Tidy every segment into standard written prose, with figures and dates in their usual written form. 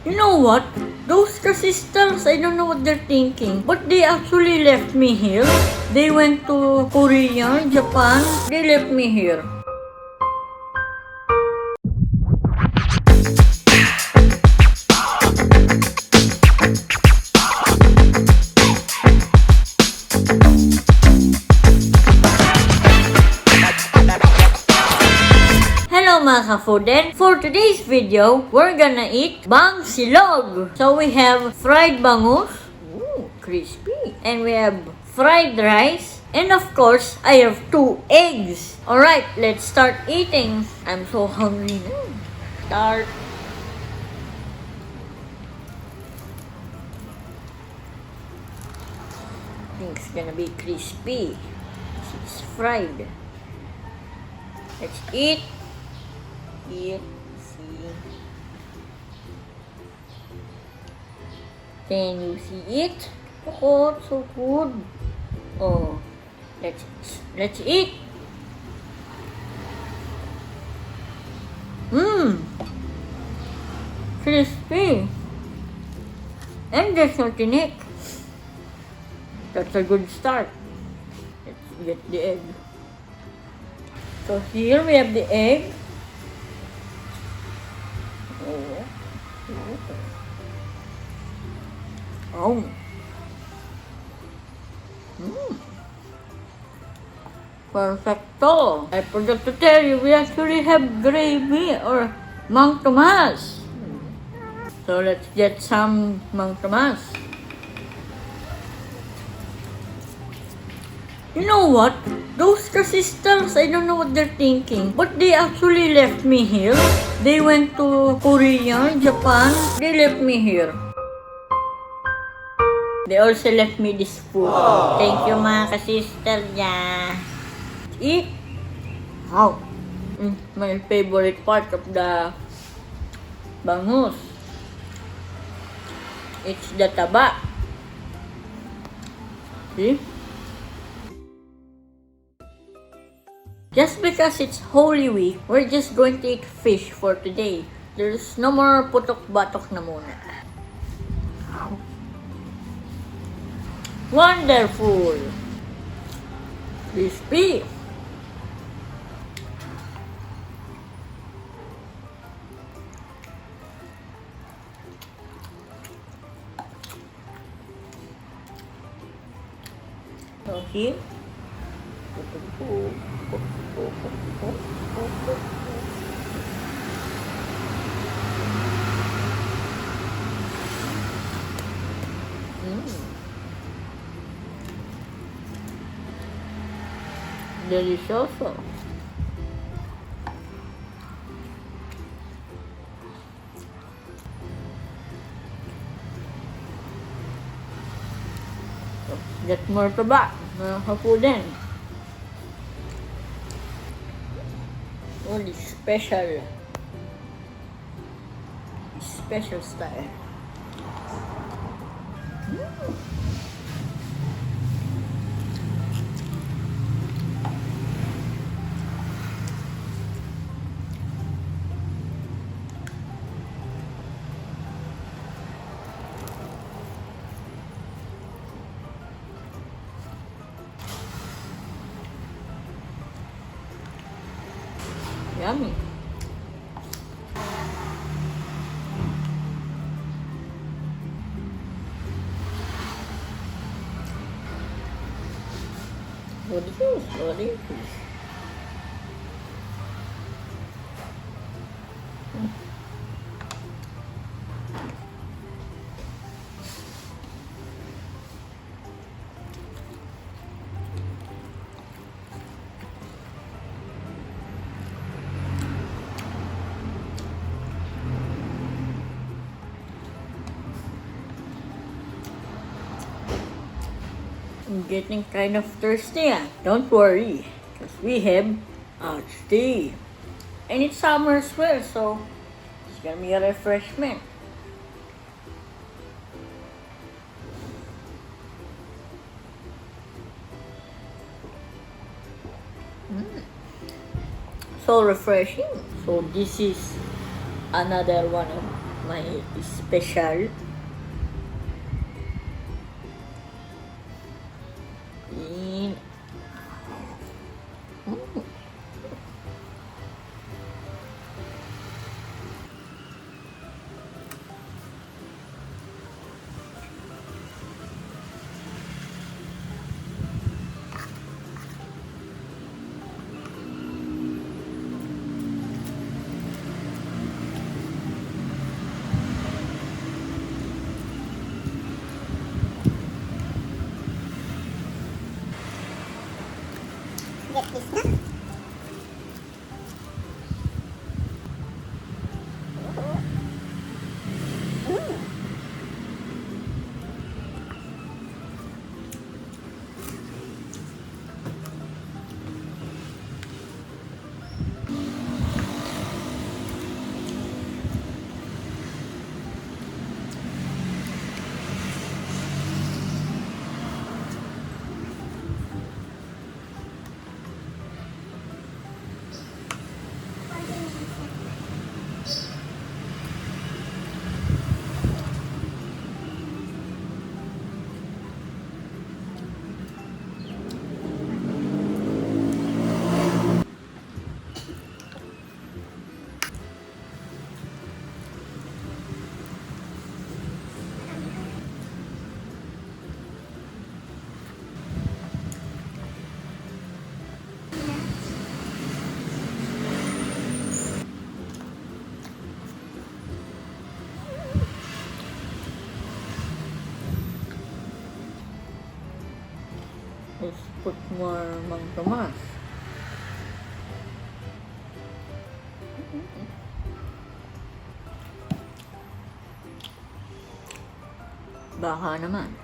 You know what? Those sisters, I don't know what they're thinking. But they actually left me here. They went to Korea, Japan. They left me here. Hello mga ka-fooden! For today's video, we're gonna eat Bangsilog! So we have fried bangus, ooh, crispy, and we have fried rice, and of course, I have 2 eggs. Alright, let's start eating. I'm so hungry now. Start. I think it's gonna be crispy. It's fried. Let's eat. See. Can you see it? Oh, it's so good. Oh, let's eat. Crispy. And there's no tinik. That's a good start. Let's get the egg. So here we have the egg. Oh. Perfecto. I forgot to tell you, we actually have gravy or Mang Tomas. So let's get some Mang Tomas. You know what? Those sisters, I don't know what they're thinking. But they actually left me here. They went to Korea, Japan. They left me here. They also left me this food. Aww. Thank you mga ka-sister niya. Eat. Wow. My favorite part of the bangus. It's the taba. See? Just because it's Holy Week, we're just going to eat fish for today. There's no more putok-batok na muna. Wonderful! Crispy! So here, delicioso. Get more taba, mga ka-fooden. Only special style. Yummy. What is this? What is this? I'm getting kind of thirsty. Don't worry, because we have tea. And it's summer as well, so it's gonna be a refreshment. So refreshing. So this is another one of may special. In. Get this na. Let's put more Mang Tomas. Baka naman.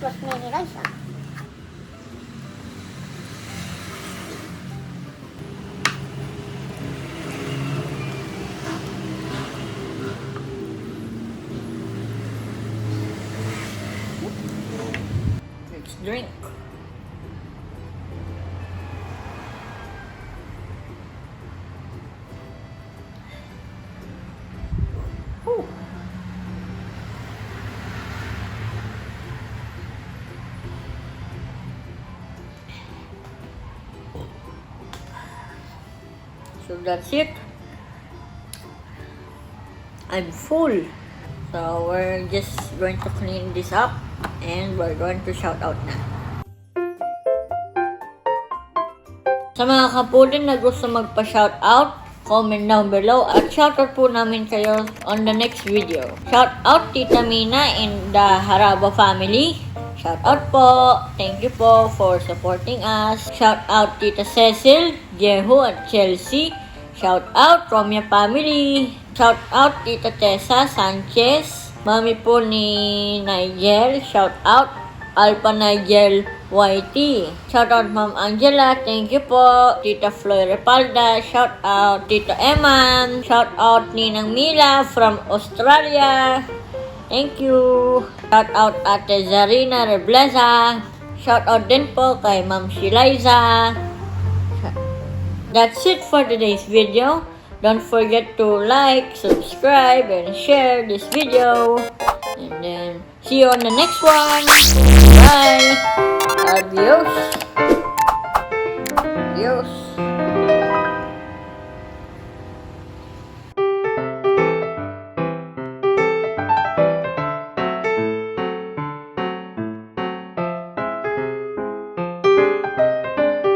Plus mini rice ah. Let's drink. Ooh. So that's it. I'm full. So we're just going to clean this up and we're going to shout out na. Sa mga ka-fooden na gusto magpa-shout out, comment down below at shoutout po namin kayo on the next video. Shout out Tita Mina and the Haraba family. Shout out po. Thank you po for supporting us. Shout out Tita Cecil, Jehu at Chelsea. Shout out Romya family. Shout out Tita Tessa Sanchez. Mami po ni Nigel. Shout out Alpha Nigel YT. Shout out Ma'am Angela. Thank you po. Tita Floy Repalda. Shout out Tita Eman. Shout out Ninang Mila from Australia. Thank you. Shout out Ate Zarina Rebleza. Shout out din po kay Ma'am Shiliza. That's it for today's video. Don't forget to like, subscribe, and share this video. And then, see you on the next one. Bye. Adios.